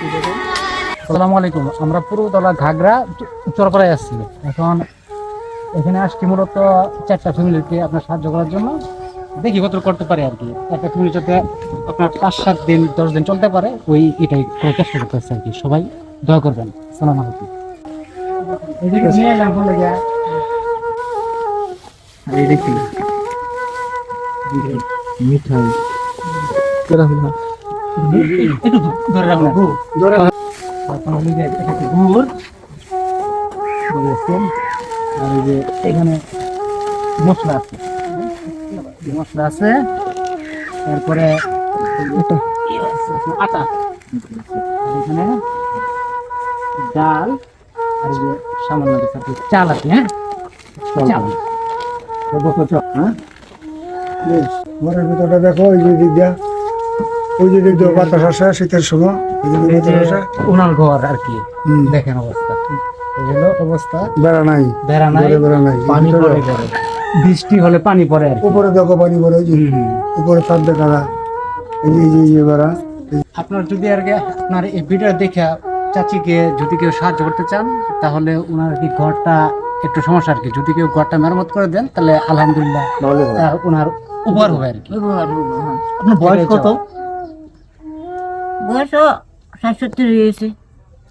আসসালামু আলাইকুম। আমরা পুরোতলা ঘাগরা চরপাড়ায় আসছি। এখন এখানে আসছি মূলত 4টা ফ্যামিলিকে আপনার সাহায্য করার জন্য। দেখি কত করতে পারে আর কি। একটা ফ্যামিলি যাতে আপনার 5-7 দিন 10 দিন চলতে পারে, এটাই করে চেষ্টা করতেছে আর কি। সবাই দোয়া করবেন। আসসালামু আলাইকুম। এদিকে নিয়ে এলাম বলে যা এই দেখি মিঠাই কেরা হলো একটু ধরে রাখুন ধরে গুড় আর এই যে এখানে মশলা আছে, তারপরে আটা, এখানে ডাল আর এই যে সামান্য চাল আছে। হ্যাঁ, চাল হ্যাঁ ঘরের ভিতরটা দেখো, ওই যে দিক দিয়া ওই যে দিক দিয়ে বাতাস আসে শীতের সময়, এই যে ওনার ঘর আর কি। দেখেন অবস্থা, এই হলো অবস্থা। বেড়া নাই, বেড়া নাই, বেড়া নাই, পানি পড়ে ঘরে। বৃষ্টি হলে পানি পড়ে আর কি। উপরে দেখো পানি পড়ে, ওই যে উপরে তার দেখা না, এই যে বেড়া। আপনার যদি আর কি আপনার এই ভিডিও দেখে চাচিকে যদি কেউ সাহায্য করতে চান, তাহলে ওনার কি ঘরটা একটু সমস্যা আর কি। যদি কেউ ঘরটা মেরামত করে দেন তাহলে আলহামদুলিল্লাহ ওনার উপকার হবে আর কি। আপনার বয়স কত? বয়স 67 হয়েছে।